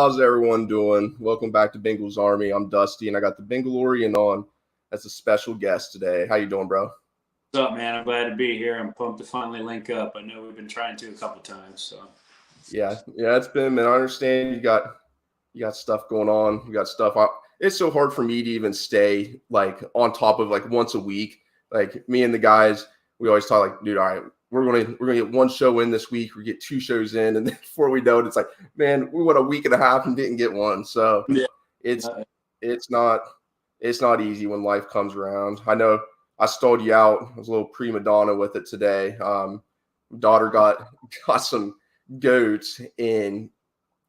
How's everyone doing? Welcome back to Bengals Army. I'm Dusty, and I got the Bengalorian on as a special guest today. How you doing, bro? What's up, man? I'm glad to be here. I'm pumped to finally link up. I know we've been trying to a couple times, so. Yeah, it's been. Man, I understand you got stuff going on. You got stuff. It's so hard for me to even stay like on top of like once a week. Like me and the guys, we always talk like, dude, all right, we're gonna get one show in this week. We get two shows in, and then before we know it, it's like, man, we went a week and a half and didn't get one. So Yeah. it's not easy when life comes around. I know I stalled you out. I was a little prima donna with it today. Daughter got some goats and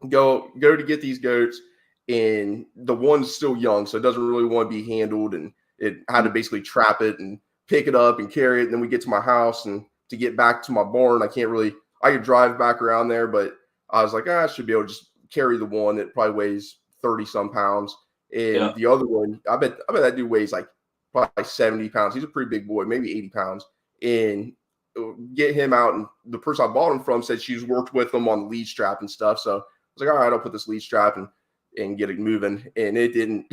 go to get these goats, and the one's still young, so it doesn't really want to be handled, and it had to basically trap it and pick it up and carry it. And then we get to my house, and to get back to my barn, I could drive back around there, but I was like, I should be able to just carry the one that probably weighs 30 some pounds. And the other one, I bet that dude weighs like probably 70 pounds. He's a pretty big boy, maybe 80 pounds. And get him out. And the person I bought him from said she's worked with him on the lead strap and stuff. So I was like, all right, I'll put this lead strap and get it moving. And it didn't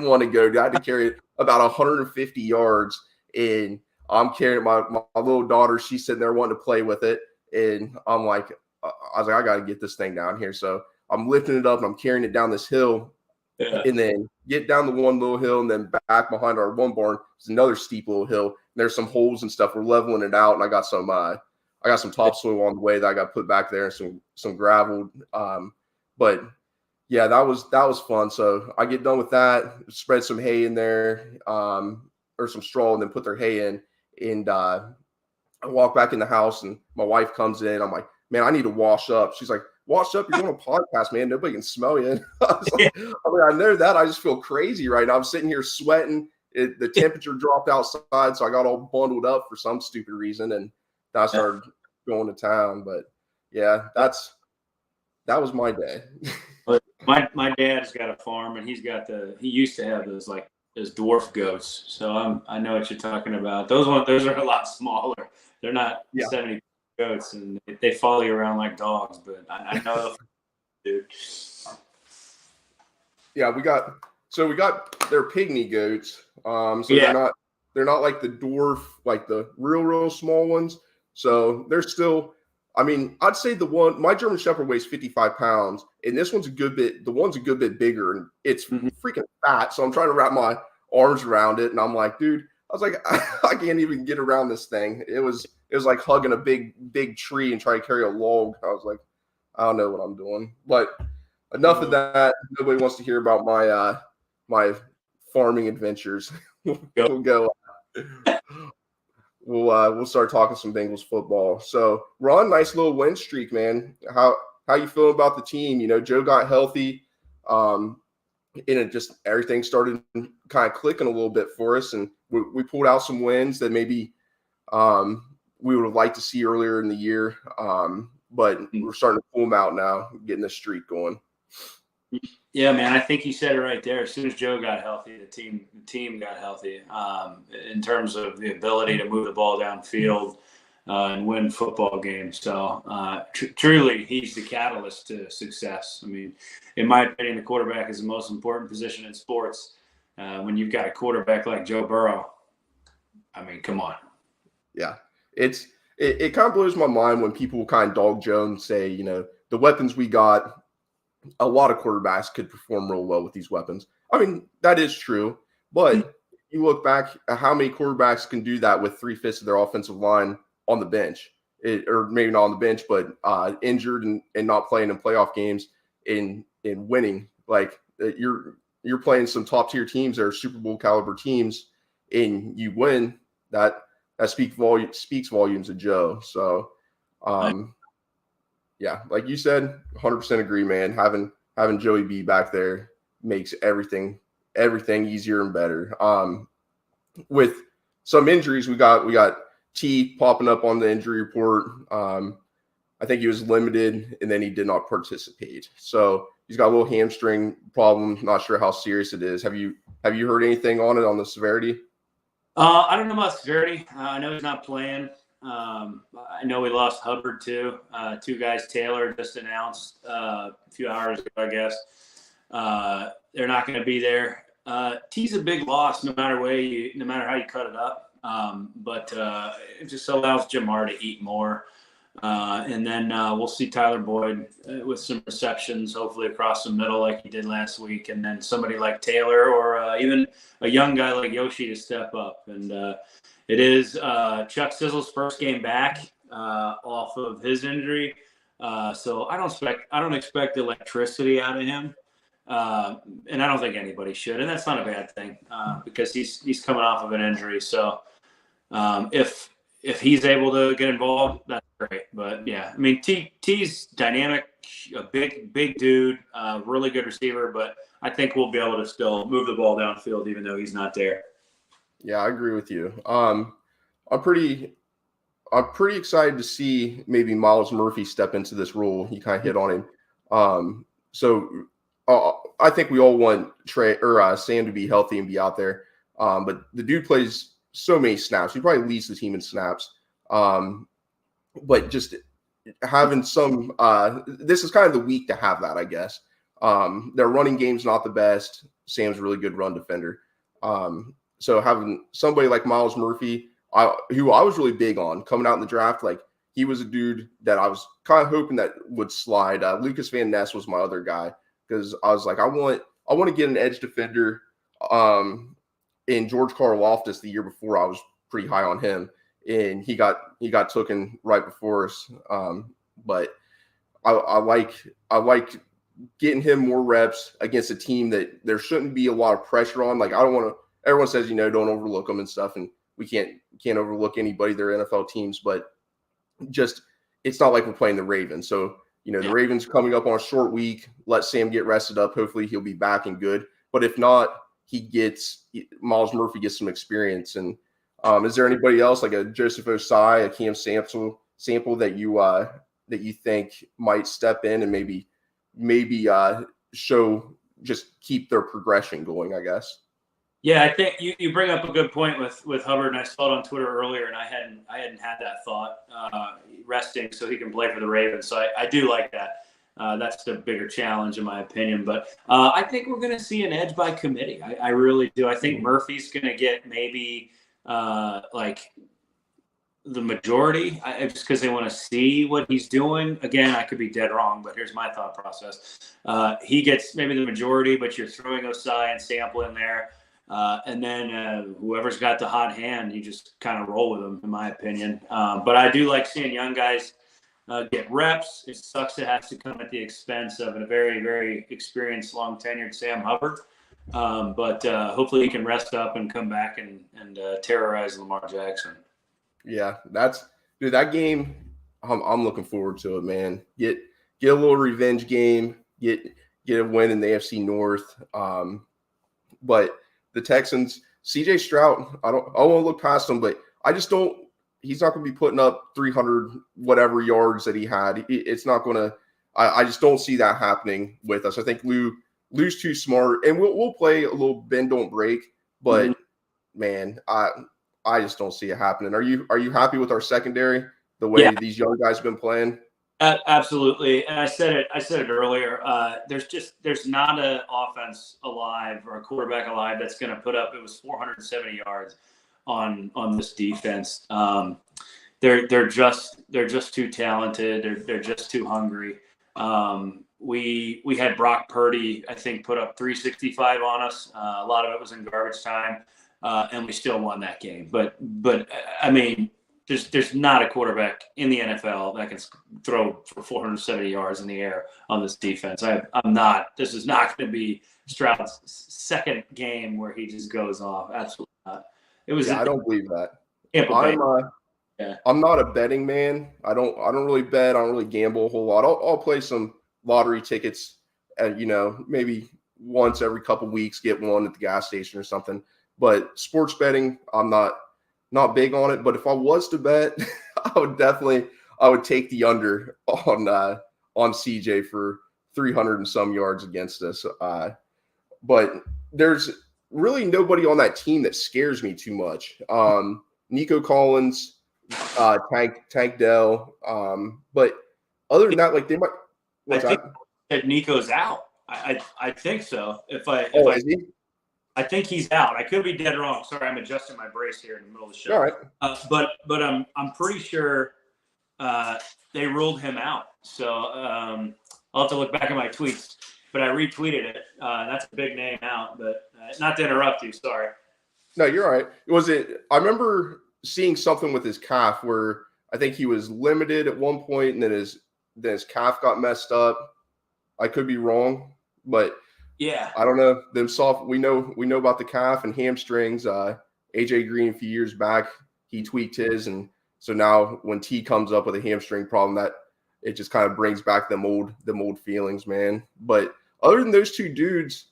want to go. I had to carry it about 150 yards. And I'm carrying my little daughter. She's sitting there wanting to play with it. And I'm like, I was like, I got to get this thing down here. So I'm lifting it up and I'm carrying it down this hill. Yeah. And then get down the one little hill, and then back behind our one barn is another steep little hill. And there's some holes and stuff. We're leveling it out, and I got some topsoil on the way that I got put back there, and some gravel. But yeah, that was fun. So I get done with that, spread some hay in there, or some straw, and then put their hay in. And I walk back in the house, and my wife comes in. I'm like, man, I need to wash up. She's like, wash up, you're doing a podcast, man. Nobody can smell you. I know that. I just feel crazy right now. I'm sitting here sweating. The temperature dropped outside, so I got all bundled up for some stupid reason, and I started going to town. But yeah, that was my day. My dad's got a farm, and he used to have those dwarf goats. So I know what you're talking about. Those are a lot smaller. They're not 70 goats, and they follow you around like dogs, but I know, dude. Yeah, we got their pygmy goats. They're not like the dwarf, like the real small ones. So they're still, I mean, I'd say my German Shepherd weighs 55 pounds, and this one's a good bit bigger, and it's freaking fat. So I'm trying to wrap my arms around it, and I'm like, dude, I was like, I can't even get around this thing. It was like hugging a big tree and trying to carry a log. I was like, I don't know what I'm doing. But enough of that. Nobody wants to hear about my farming adventures. We'll go. We'll start talking some Bengals football. So we're on a nice little win streak, man. How you feeling about the team? You know, Joe got healthy. And it just everything started kind of clicking a little bit for us, and we pulled out some wins that maybe we would have liked to see earlier in the year, but we're starting to pull them out now, getting the streak going. Yeah, man, I think you said it right there. As soon as Joe got healthy, the team got healthy in terms of the ability to move the ball downfield and win football games. So truly, he's the catalyst to success. I mean, in my opinion, the quarterback is the most important position in sports. When you've got a quarterback like Joe Burrow, I mean, come on. Yeah, it kind of blows my mind when people kind of dog Joe and say, you know, the weapons we got, a lot of quarterbacks could perform real well with these weapons. I mean, that is true, but you look back at how many quarterbacks can do that with 3/5 of their offensive line on the bench, or maybe not on the bench, but injured and not playing in playoff games in winning. Like you're playing some top tier teams that are Super Bowl caliber teams, and you win. That speaks volumes of Joe. So, yeah, like you said, 100% agree, man. Having Joey B back there makes everything easier and better. With some injuries, we got T popping up on the injury report. I think he was limited, and then he did not participate. So he's got a little hamstring problem. Not sure how serious it is. Have you heard anything on the severity? I don't know about severity. I know he's not playing. I know we lost Hubbard too. Two guys, Taylor just announced a few hours ago, I guess. They're not going to be there. T's a big loss, no matter how you cut it up. But it just allows Jamar to eat more. And then we'll see Tyler Boyd with some receptions, hopefully across the middle like he did last week. And then somebody like Taylor or even a young guy like Yoshi to step up. And it is Chuck Sizzle's first game back off of his injury. So I don't expect electricity out of him. And I don't think anybody should. And that's not a bad thing because he's coming off of an injury. So if he's able to get involved, that's great. But yeah, I mean, T's dynamic, a big dude, really good receiver. But I think we'll be able to still move the ball downfield, even though he's not there. Yeah, I agree with you. I'm pretty excited to see maybe Miles Murphy step into this role. You kind of hit on him. I think we all want Sam to be healthy and be out there. But the dude plays so many snaps. He probably leads the team in snaps. But just having some this is kind of the week to have that, I guess. Their running game's not the best. Sam's a really good run defender. So having somebody like Miles Murphy, who I was really big on coming out in the draft, like he was a dude that I was kind of hoping that would slide. Lucas Van Ness was my other guy because I was like, I want to get an edge defender. In George Karlaftis the year before, I was pretty high on him, and he got taken right before us. But I like getting him more reps against a team that there shouldn't be a lot of pressure on. Like I don't want to. Everyone says don't overlook them and stuff, and we can't overlook anybody. They're NFL teams, but just it's not like we're playing the Ravens. So the Ravens coming up on a short week. Let Sam get rested up. Hopefully he'll be back and good. But if not, Miles Murphy gets some experience. And is there anybody else like a Joseph Osai, a Cam Sample that you think might step in and maybe keep their progression going, I guess? Yeah, I think you bring up a good point with Hubbard, and I saw it on Twitter earlier, and I hadn't had that thought resting so he can play for the Ravens. So I do like that. That's the bigger challenge in my opinion. But I think we're going to see an edge by committee. I really do. I think Murphy's going to get maybe like the majority just because they want to see what he's doing. Again, I could be dead wrong, but here's my thought process. He gets maybe the majority, but you're throwing Osai and Sample in there. And then whoever's got the hot hand, you just kind of roll with them, in my opinion. But I do like seeing young guys get reps. It sucks it has to come at the expense of a very, very experienced, long-tenured Sam Hubbard. But hopefully he can rest up and come back and terrorize Lamar Jackson. Yeah, that game. I'm looking forward to it, man. Get a little revenge game. Get a win in the AFC North. But the Texans, CJ Stroud, I won't look past him, but I just don't. He's not going to be putting up 300 whatever yards that he had. It's not going to. I just don't see that happening with us. I think Lou's too smart, and we'll play a little bend don't break. But man, I just don't see it happening. Are you happy with our secondary? The way these young guys have been playing. Absolutely, and I said it earlier. There's not an offense alive or a quarterback alive that's going to put up. It was 470 yards on this defense. They're just too talented. They're just too hungry. We had Brock Purdy, I think, put up 365 on us. A lot of it was in garbage time, and we still won that game. But I mean. There's not a quarterback in the NFL that can throw for 470 yards in the air on this defense. This is not going to be Stroud's second game where he just goes off. Absolutely not. I don't believe that. I'm not a betting man. I don't really bet. I don't really gamble a whole lot. I'll play some lottery tickets, maybe once every couple weeks, get one at the gas station or something. But sports betting, I'm not big on it, but if I was to bet, I would take the under on CJ for 300 and some yards against us. But there's really nobody on that team that scares me too much. Nico Collins, Tank Dell. But other than that, like they might. I What's think that? that Nico's out. I think so. Oh, is he? I think he's out. I could be dead wrong. Sorry, I'm adjusting my brace here in the middle of the show. All right. But I'm pretty sure they ruled him out. So I'll have to look back at my tweets. But I retweeted it. That's a big name out. But not to interrupt you. Sorry. No, you're all right. Was it? I remember seeing something with his calf where I think he was limited at one point, and then his calf got messed up. I could be wrong, but yeah, I don't know. Them soft. We know about the calf and hamstrings. AJ Green a few years back, he tweaked his, and so now when T comes up with a hamstring problem, that it just kind of brings back them old feelings, man. But other than those two dudes,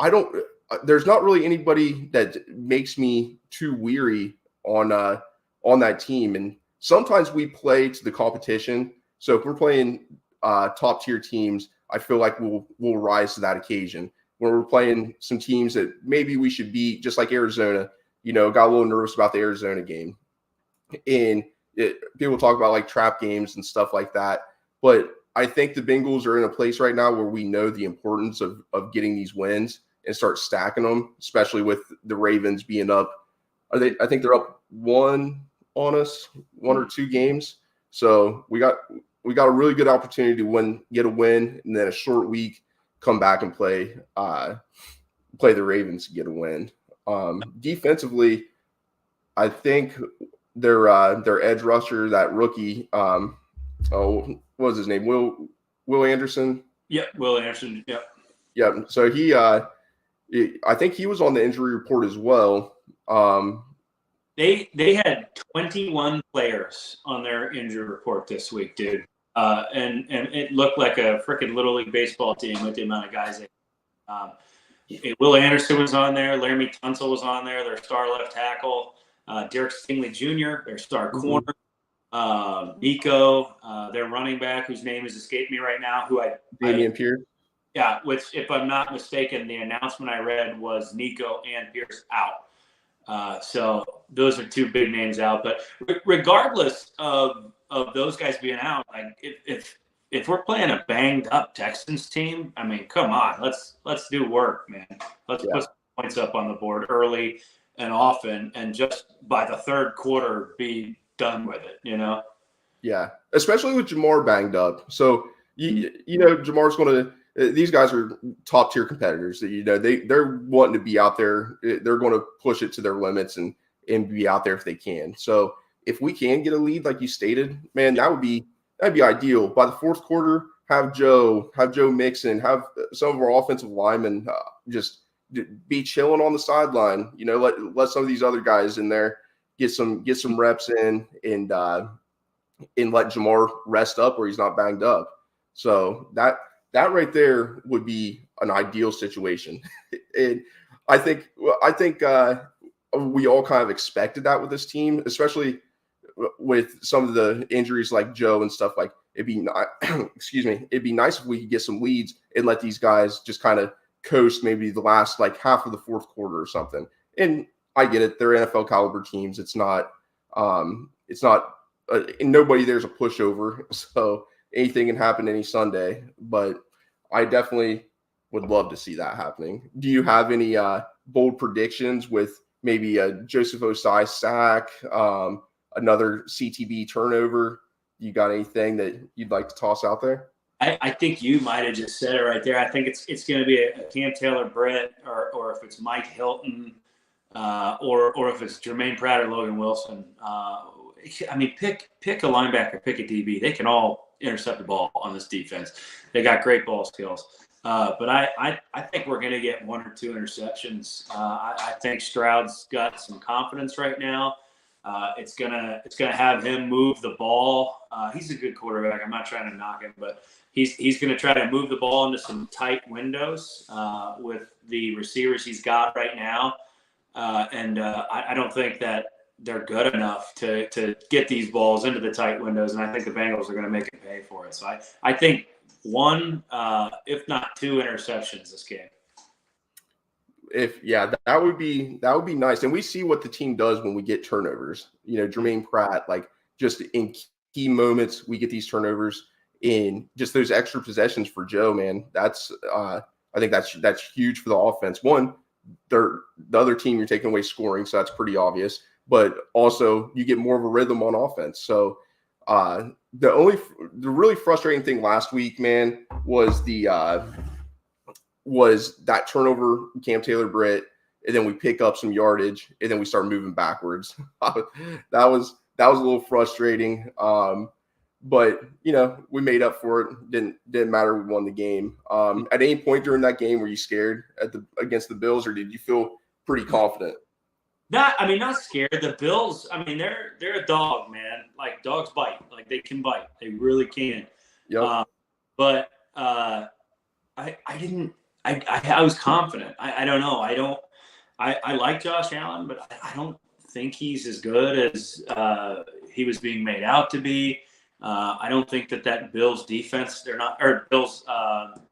I don't. There's not really anybody that makes me too weary on that team. And sometimes we play to the competition. So if we're playing top tier teams, I feel like we'll rise to that occasion. When we're playing some teams that maybe we should beat, just like Arizona, got a little nervous about the Arizona game. And people talk about like trap games and stuff like that. But I think the Bengals are in a place right now where we know the importance of getting these wins and start stacking them, especially with the Ravens being up. I think they're up one on us, 1 or 2 games. So we got a really good opportunity to get a win, and then a short week, come back and play the Ravens to get a win. Defensively, I think their edge rusher, that rookie, what was his name? Will Anderson. Yep, Will Anderson. Yep. Yeah. So I think he was on the injury report as well. They had 21 players on their injury report this week, dude. And it looked like a freaking Little League baseball team with the amount of guys. Will Anderson was on there. Laramie Tunsil was on there, their star left tackle. Derek Stingley Jr., their star corner. Nico, their running back, whose name has escaped me right now, Damian Pierce. Yeah, which, if I'm not mistaken, the announcement I read was Nico and Pierce out. So those are 2 big names out. But regardless of those guys being out, like if we're playing a banged up Texans team, I mean, come on, let's do work, man. Let's put some points up on the board early and often, and just by the third quarter be done with it, Yeah, especially with Jamar banged up. So Jamar's going to. These guys are top tier competitors. They're wanting to be out there. They're going to push it to their limits and be out there if they can. So if we can get a lead, like you stated, man, that'd be ideal. By the fourth quarter, have Joe Mixon, have some of our offensive linemen just be chilling on the sideline. Let some of these other guys in there get some reps in, and let Jamar rest up where he's not banged up. So that right there would be an ideal situation. And I think we all kind of expected that with this team, especially with some of the injuries like Joe and stuff. Like, it'd be nice if we could get some leads and let these guys just kind of coast maybe the last like half of the fourth quarter or something. And I get it. They're NFL caliber teams. It's not nobody there's a pushover. So anything can happen any Sunday, but I definitely would love to see that happening. Do you have any bold predictions with maybe a Joseph Osai sack, another CTB turnover? You got anything that you'd like to toss out there? I think you might have just said it right there. I think it's going to be a Cam Taylor-Britt, or if it's Mike Hilton, or if it's Jermaine Pratt or Logan Wilson. I mean, pick a linebacker, pick a DB. They can all intercept the ball on this defense. They got great ball skills. But I think we're going to get 1 or 2 interceptions. I think Stroud's got some confidence right now. It's gonna have him move the ball. He's a good quarterback. I'm not trying to knock him, but he's going to try to move the ball into some tight windows with the receivers he's got right now. I don't think that they're good enough to get these balls into the tight windows, and I think the Bengals are going to make it pay for it. So I think 1, if not 2 interceptions this game. that would be nice. And we see what the team does when we get turnovers. Jermaine Pratt, like just in key moments, we get these turnovers in just those extra possessions for Joe, man. That's I think that's huge for the offense. One, the other team you're taking away scoring, so that's pretty obvious. But also you get more of a rhythm on offense. So the really frustrating thing last week, man, was that turnover, Cam Taylor-Britt, and then we pick up some yardage, and then we start moving backwards. that was a little frustrating. But we made up for it. Didn't matter. We won the game. At any point during that game, were you scared against the Bills, or did you feel pretty confident? Not scared. The Bills, they're a dog, man. Like dogs bite. Like they can bite. They really can. Yep. But I didn't. I was confident. I don't know. I like Josh Allen, but I don't think he's as good as he was being made out to be. I don't think that Bills defense, Bills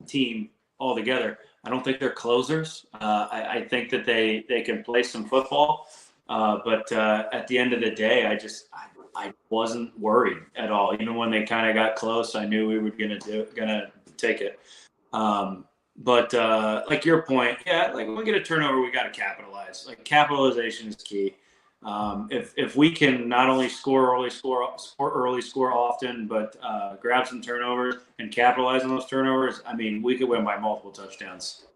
team altogether, I don't think they're closers. I think that they can play some football. But at the end of the day, I wasn't worried at all. Even when they kind of got close, I knew we were gonna take it. But like your point, yeah, like when we get a turnover, we got to capitalize. Like capitalization is key. If we can not only score early, score often, but grab some turnovers and capitalize on those turnovers, we could win by multiple touchdowns.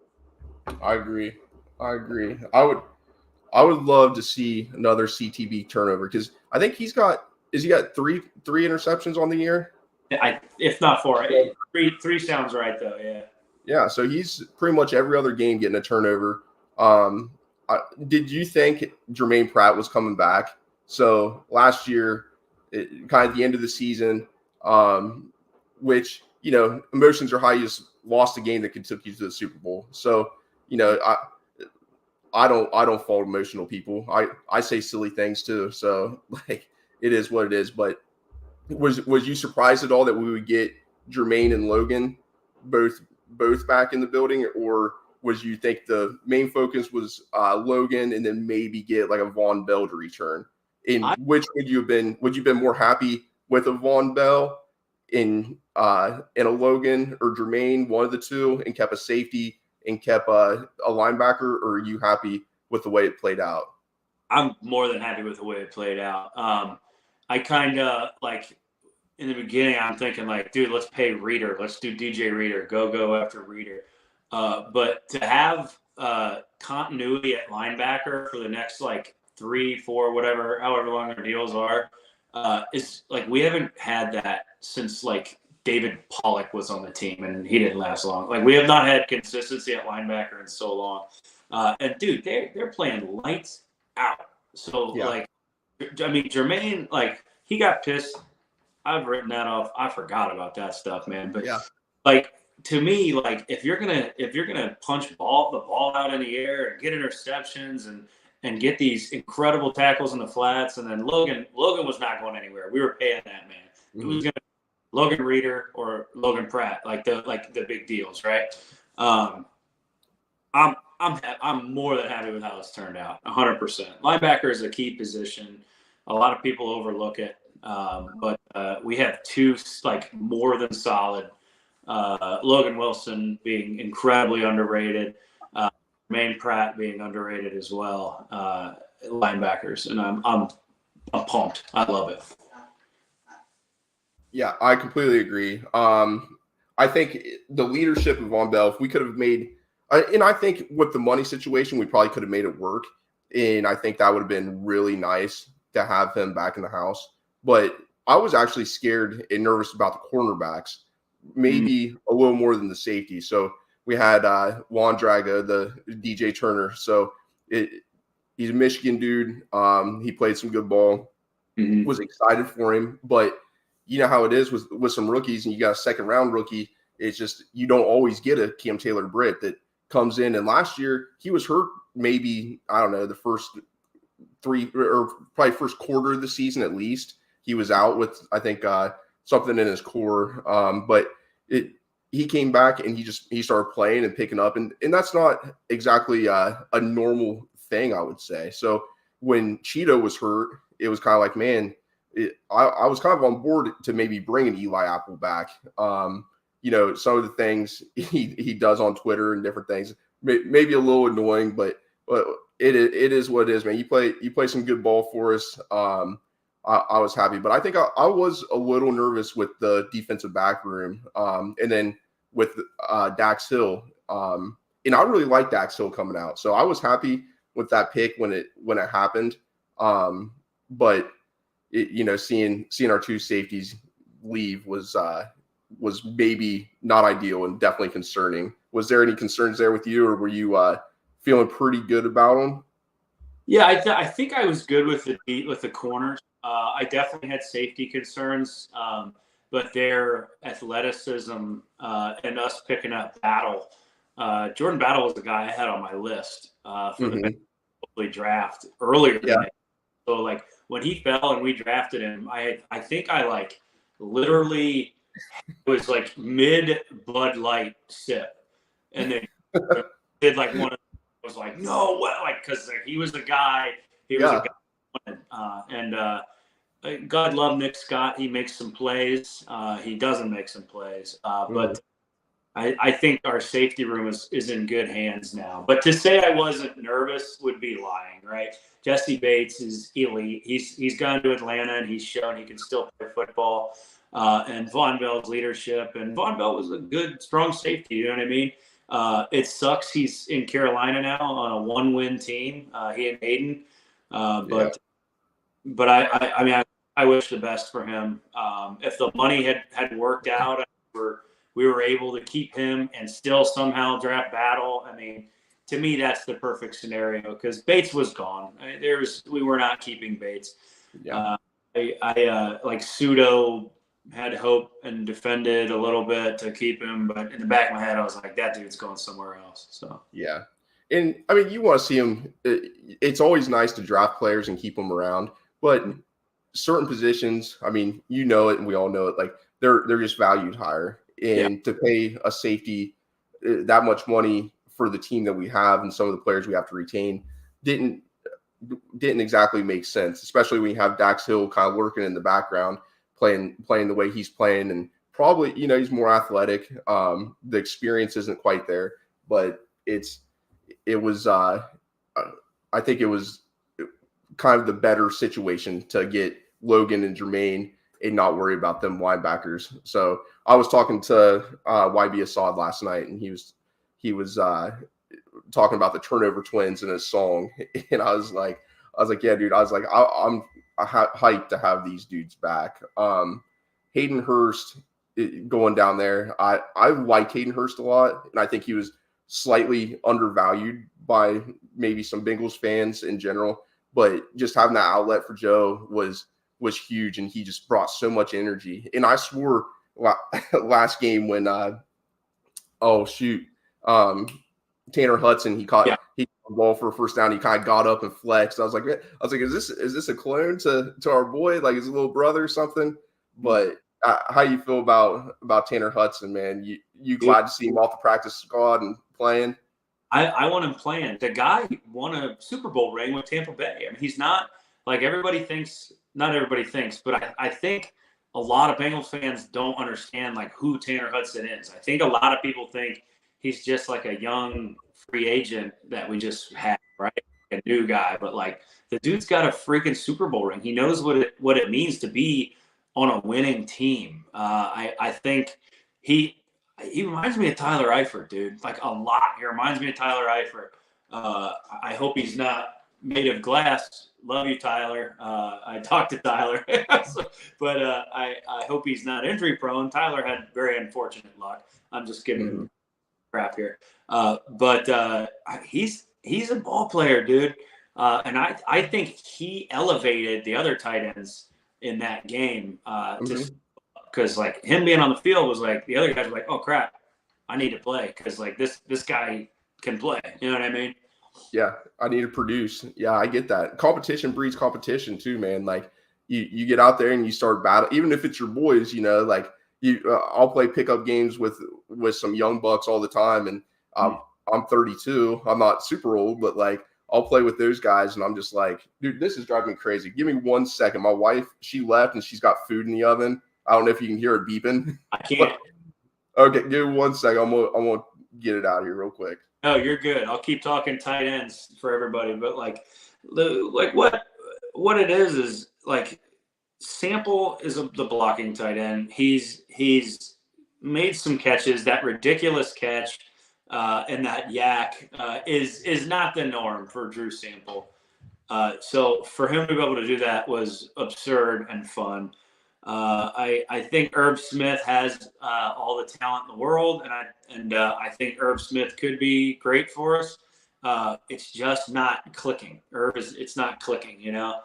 I agree. I would love to see another CTB turnover because I think he got three interceptions on the year. If not four, three sounds right though. Yeah. Yeah, so he's pretty much every other game getting a turnover. Did you think Jermaine Pratt was coming back? So last year, kind of the end of the season, which emotions are high. You just lost a game that could took you to the Super Bowl. So I don't fault emotional people. I say silly things too. So like it is what it is. But was you surprised at all that we would get Jermaine and Logan both back in the building, or was you think the main focus was Logan and then maybe get like a Von Bell to return? Which would you have been? Would you have been more happy with a Von Bell in a Logan or Jermaine, one of the two, and kept a safety and kept a linebacker, or are you happy with the way it played out? I'm more than happy with the way it played out. I kind of like in the beginning, I'm thinking like, dude, let's pay Reader. Let's do DJ Reader. Go after Reader. But to have continuity at linebacker for the next like 3, 4, however long our deals are, is like we haven't had that since like David Pollock was on the team, and he didn't last long. Like we have not had consistency at linebacker in so long. And dude, they're playing lights out. So like, Jermaine, like he got pissed. I've written that off. I forgot about that stuff, man. But like to me, like if you're gonna punch the ball out in the air and get interceptions and get these incredible tackles in the flats, and then Logan was not going anywhere. We were paying that man. Mm-hmm. It was gonna Logan Reader or Logan Pratt, like the big deals, right? I'm more than happy with how it's turned out. 100%. Linebacker is a key position. A lot of people overlook it. But we have two like more than solid. Logan Wilson being incredibly underrated, Jermaine Pratt being underrated as well. Linebackers, and I'm pumped. I love it. Yeah, I completely agree. I think the leadership of Von Bell, if we could have made, and I think with the money situation, we probably could have made it work. And I think that would have been really nice to have him back in the house. But I was actually scared and nervous about the cornerbacks, maybe a little more than the safety. So we had Juan Draga, the DJ Turner. So he's a Michigan dude. He played some good ball. Mm-hmm. Was excited for him. But you know how it is with some rookies, and you got a second-round rookie. It's just you don't always get a Cam Taylor-Britt that comes in. And last year he was hurt maybe, I don't know, the first 3 or probably first quarter of the season at least. He was out with, I think, something in his core. But he came back and he started playing and picking up, and that's not exactly a normal thing, I would say. So when Cheeto was hurt, it was kind of like, man, I was kind of on board to maybe bringing Eli Apple back. Some of the things he does on Twitter and different things, maybe a little annoying, but it is what it is, man. You play some good ball for us. I was happy, but I think I was a little nervous with the defensive back room, and then with Dax Hill, and I really like Dax Hill coming out, so I was happy with that pick when it happened. But seeing our two safeties leave was maybe not ideal and definitely concerning. Was there any concerns there with you, or were you feeling pretty good about them? Yeah, I think I was good with the corners. I definitely had safety concerns, but their athleticism and us picking up Battle. Jordan Battle was the guy I had on my list for the draft earlier than that. So like when he fell and we drafted him, I think I literally was like mid Bud Light sip, and then did like one of was like, no, what? Like, because he was the guy. He was a guy. And God love Nick Scott. He makes some plays. He doesn't make some plays. But I think our safety room is in good hands now. But to say I wasn't nervous would be lying, right? Jesse Bates is elite. He's gone to Atlanta, and he's shown he can still play football. And Von Bell's leadership. And Von Bell was a good, strong safety. You know what I mean? It sucks he's in Carolina now on a 1-win team, he and Hayden. But I mean, I wish the best for him. If the money had worked out, we were able to keep him and still somehow draft Battle. I mean, to me, that's the perfect scenario because Bates was gone. We were not keeping Bates. Yeah. I like pseudo had hope and defended a little bit to keep him, but in the back of my head, I was like, that dude's going somewhere else. So yeah, and I mean, you want to see him. It's always nice to draft players and keep them around, but certain positions, I mean, you know it, and we all know it. Like they're just valued higher, and to pay a safety that much money for the team that we have and some of the players we have to retain didn't exactly make sense, especially when you have Dax Hill kind of lurking in the background. Playing the way he's playing, and probably he's more athletic. The experience isn't quite there, but it was I think it was kind of the better situation to get Logan and Jermaine and not worry about them linebackers. So I was talking to YB Assad last night, and he was talking about the turnover twins in his song, and I was like, yeah, dude. I was like, I'm hyped to have these dudes back. Hayden Hurst going down there. I like Hayden Hurst a lot, and I think he was slightly undervalued by maybe some Bengals fans in general. But just having that outlet for Joe was huge, and he just brought so much energy. And I swore last game when Tanner Hudson, he caught the ball for a first down. He kind of got up and flexed. I was like, is this a clone to our boy, like his little brother or something? But how you feel about Tanner Hudson, man? You glad to see him off the practice squad and playing? I want him playing. The guy won a Super Bowl ring with Tampa Bay. I mean, he's not like everybody thinks. Not everybody thinks, but I think a lot of Bengals fans don't understand like who Tanner Hudson is. I think a lot of people think he's just like a young free agent that we just had, right? A new guy, but like the dude's got a freaking Super Bowl ring. He knows what it means to be on a winning team. I think he reminds me of Tyler Eifert, dude, like a lot. He reminds me of Tyler Eifert. I hope he's not made of glass. Love you, Tyler. I talked to Tyler, but I hope he's not injury prone. Tyler had very unfortunate luck. I'm just giving him crap here. But he's a ball player, dude. And I think he elevated the other tight ends in that game just because like him being on the field was like the other guys were like, oh crap, I need to play because like this guy can play. You know what I mean? Yeah, I need to produce. Yeah, I get that. Competition breeds competition too, man. Like you get out there and you start battle, even if it's your boys, like I'll play pickup games with some young bucks all the time, and I'm 32. I'm not super old, but like I'll play with those guys, and I'm just like, dude, this is driving me crazy. Give me 1 second. My wife, she left, and she's got food in the oven. I don't know if you can hear it beeping. I can't. Okay, give me 1 second. I'm gonna get it out of here real quick. No, you're good. I'll keep talking tight ends for everybody, but like what it is like Sample is the blocking tight end. He's made some catches. That ridiculous catch and that yak is not the norm for Drew Sample. So for him to be able to do that was absurd and fun. I think Herb Smith has all the talent in the world, and I think Herb Smith could be great for us. It's just not clicking. It's not clicking, you know.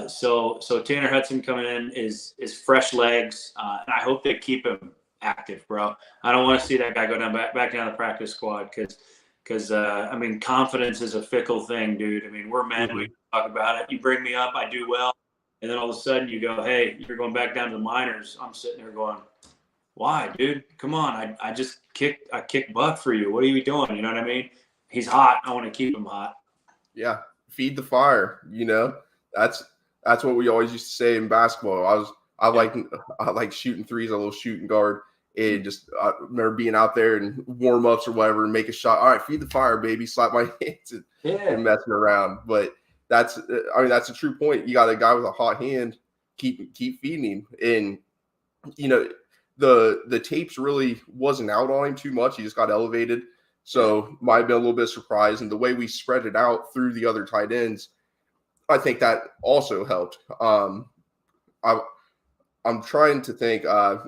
So Tanner Hudson coming in is fresh legs, and I hope they keep him active, bro. I don't want to see that guy go back down the practice squad because I mean, confidence is a fickle thing, dude. I mean, we're men. We talk about it. You bring me up, I do well. And then all of a sudden you go, hey, you're going back down to the minors. I'm sitting there going, why, dude? Come on. I kicked butt for you. What are you doing? You know what I mean? He's hot. I want to keep him hot. Yeah. Feed the fire. You know, that's what we always used to say in basketball. I like shooting threes, a little shooting guard. And just I remember being out there and warm ups or whatever and make a shot. All right, feed the fire, baby. Slap my hands and messing around. But that's a true point. You got a guy with a hot hand, keep feeding him. And you know, the tapes really wasn't out on him too much. He just got elevated. So might have been a little bit surprised. And the way we spread it out through the other tight ends, I think that also helped. I'm trying to think.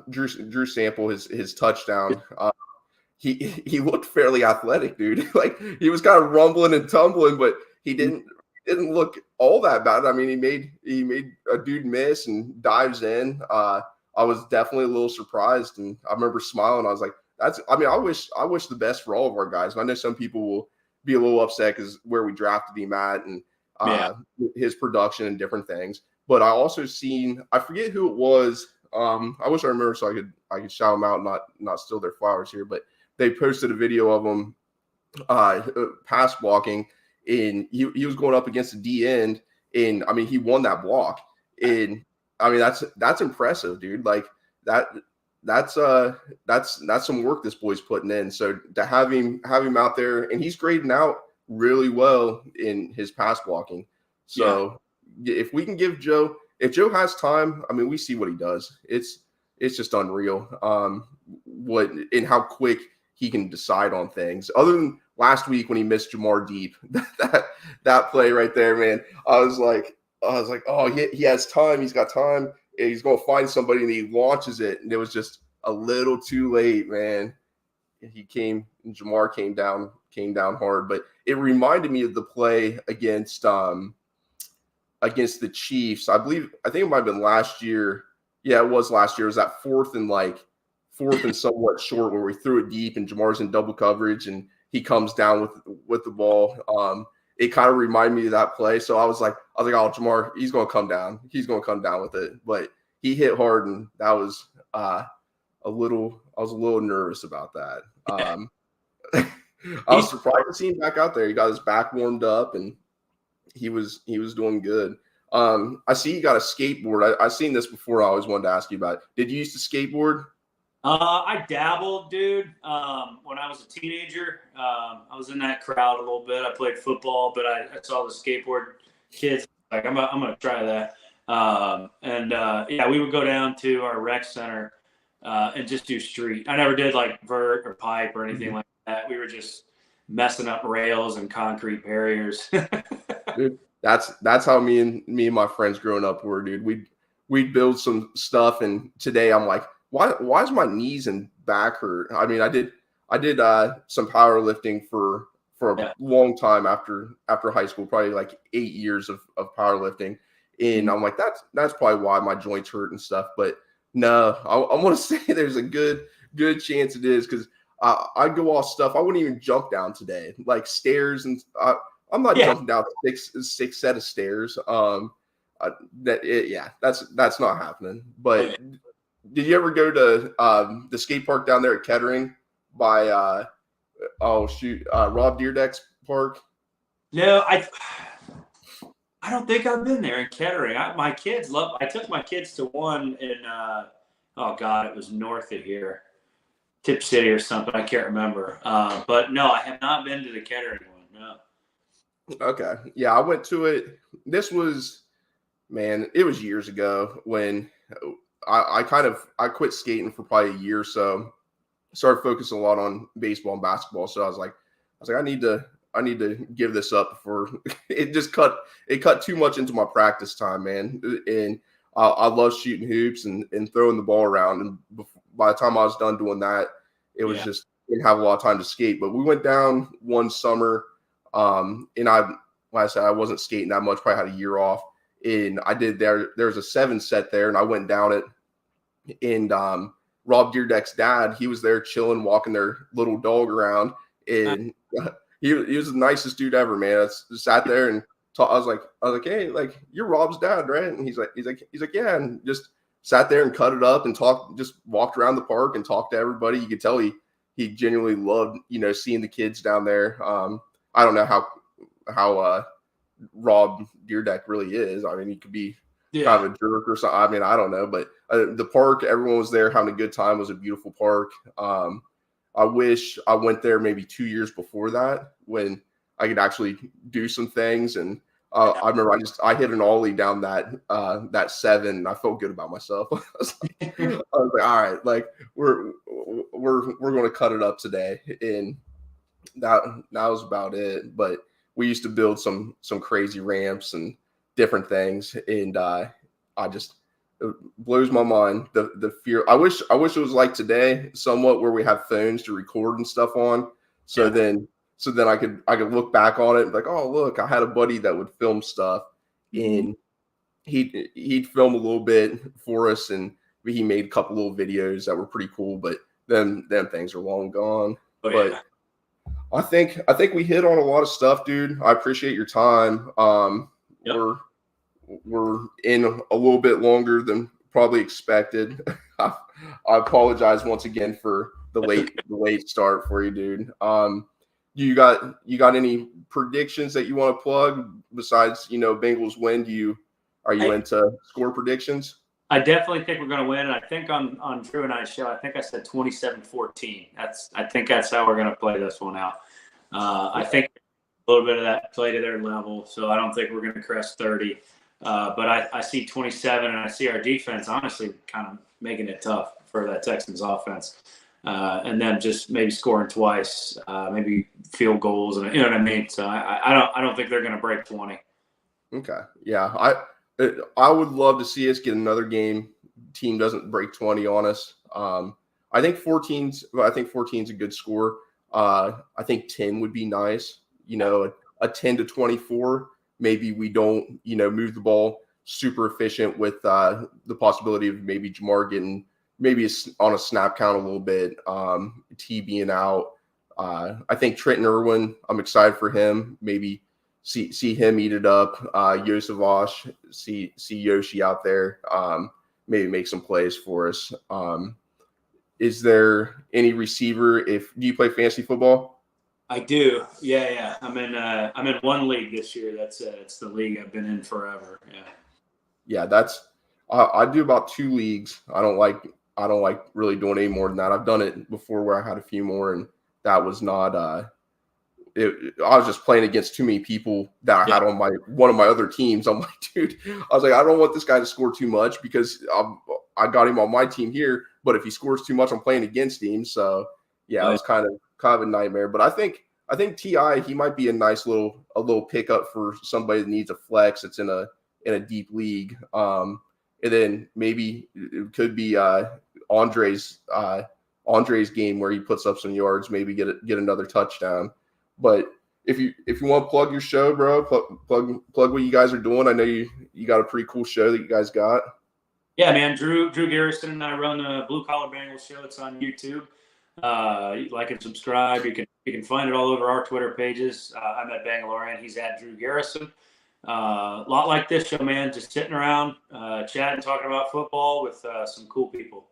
Drew Sample, his touchdown. He looked fairly athletic, dude. Like he was kind of rumbling and tumbling, but he didn't look all that bad. I mean, he made a dude miss and dives in. I was definitely a little surprised, and I remember smiling. I was like, I wish the best for all of our guys. And I know some people will be a little upset because where we drafted him at and his production and different things. But I also seen, I forget who it was. I wish I remember so I could shout them out and not steal their flowers here. But they posted a video of him pass blocking, and he was going up against the D end, and I mean he won that block. And I mean that's impressive, dude. Like that's some work this boy's putting in. So to have him out there, and he's grading out really well in his pass blocking. So if we can give Joe, if Joe has time, I mean, we see what he does. It's just unreal. What and how quick he can decide on things. Other than last week when he missed Jamar Deep, that play right there, man. I was like, oh, he has time. He's got time. He's going to find somebody, and he launches it, and it was just a little too late, man. Jamar came down hard, but it reminded me of the play against the Chiefs. I think it might have been last year. Yeah, it was last year. It was that fourth and somewhat short where we threw it deep and Jamar's in double coverage and he comes down with the ball. It kind of reminded me of that play. So I was like, oh, Jamar, he's going to come down. He's going to come down with it. But he hit hard, and that was I was a little nervous about that. I was surprised to see him back out there. He got his back warmed up, and he was doing good. I see you got a skateboard. I've seen this before. I always wanted to ask you about it. Did you used to skateboard? I dabbled, dude. When I was a teenager, I was in that crowd a little bit. I played football, but I saw the skateboard kids. Like, I'm gonna try that. We would go down to our rec center and just do street. I never did like vert or pipe or anything like that. We were just messing up rails and concrete barriers. Dude, that's how me and my friends growing up were, dude. We'd build some stuff, and today I'm like, why is my knees and back hurt? I mean, I did some powerlifting for a long time after high school, probably like 8 years of powerlifting, and I'm like, that's probably why my joints hurt and stuff. But no, I want to say there's a good chance it is, because I'd go off stuff I wouldn't even jump down today, like stairs, and I'm not jumping down six set of stairs. That's not happening. But did you ever go to the skate park down there at Kettering by Rob Deerdeck's park? No, I don't think I've been there in Kettering. My kids love. I took my kids to one in oh god, it was north of here, Tip City or something. I can't remember. But no, I have not been to the Kettering one. No. Okay, yeah, I went to it. This was, man, it was years ago when I quit skating for probably a year or so. Started focusing a lot on baseball and basketball. So I was like, I need to give this up before it cut too much into my practice time, man. And I love shooting hoops and throwing the ball around. And by the time I was done doing that, it was just didn't have a lot of time to skate. But we went down one summer, and like I said, I wasn't skating that much. Probably had a year off, and I did there. There's a 7 set there, and I went down it, and Rob Deerdeck's dad, he was there chilling, walking their little dog around, and he was the nicest dude ever, man. I sat there and I was like, hey, like, you're Rob's dad, right? And he's like, yeah, and just sat there and cut it up and talked, just walked around the park and talked to everybody. You could tell he genuinely loved, seeing the kids down there. I don't know how Rob Deerdeck really is. I mean, he could be kind of a jerk or something. I mean, I don't know, but the park, everyone was there having a good time. It was a beautiful park. I wish I went there maybe 2 years before that when I could actually do some things. And I remember I hit an ollie down that 7. And I felt good about myself. I was like, all right, like we're going to cut it up today. And that was about it. But we used to build some crazy ramps and different things. And it blows my mind, the fear. I wish it was like today, somewhat, where we have phones to record and stuff on. So then I could look back on it and be like, oh, look, I had a buddy that would film stuff, and he'd film a little bit for us, and he made a couple little videos that were pretty cool. But then things are long gone. But I think we hit on a lot of stuff, dude. I appreciate your time. We're in a little bit longer than probably expected. I apologize once again for the late start for you, dude. You got any predictions that you want to plug besides, Bengals win? Are you into score predictions? I definitely think we're going to win. And I think on Drew and I's show, I think I said 27-14. I think that's how we're going to play this one out. I think a little bit of that play to their level. So I don't think we're going to crest 30. But I see 27, and I see our defense honestly kind of making it tough for that Texans offense, and then just maybe scoring twice, maybe field goals, and you know what I mean. So I don't think they're going to break 20. Okay, yeah, I would love to see us get another game. Team doesn't break 20 on us. I think 14's a good score. I think 10 would be nice. A 10-24. Maybe we don't, move the ball super efficient with the possibility of maybe Jamar getting maybe on a snap count a little bit, T being out. I think Trenton Irwin, I'm excited for him. Maybe see him eat it up. Yosavash, see Yoshi out there. Maybe make some plays for us. Is there any receiver? Do you play fantasy football? I do. Yeah. I'm in one league this year. It's the league I've been in forever. Yeah. I do about 2 leagues. I don't like really doing any more than that. I've done it before where I had a few more, and that was not. I was just playing against too many people that I had on one of my other teams. I'm like, dude, I was like, I don't want this guy to score too much because I got him on my team here, but if he scores too much, I'm playing against him. So yeah, it was kind of a nightmare. But I think T.I., he might be a nice little pickup for somebody that needs a flex that's in a deep league. And then maybe it could be Andre's game where he puts up some yards, maybe get another touchdown. But if you want to plug your show, bro, plug what you guys are doing. I know you got a pretty cool show that you guys got. Yeah, man. Drew Garrison and I run the Blue Collar Bengals show. It's on YouTube. Like and subscribe. You can find it all over our Twitter pages. I'm at Bengalorian. He's at Drew Garrison. A lot like this show, man. Just sitting around, chatting, talking about football with some cool people.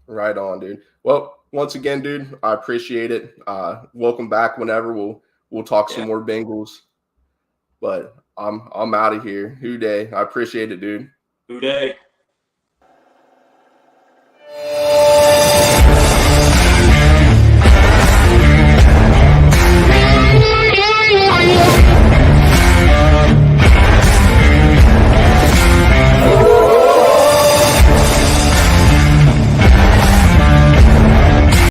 Right on, dude. Well, once again, dude, I appreciate it. Welcome back whenever. We'll talk some more Bengals. But I'm out of here. Who day? I appreciate it, dude. Who day?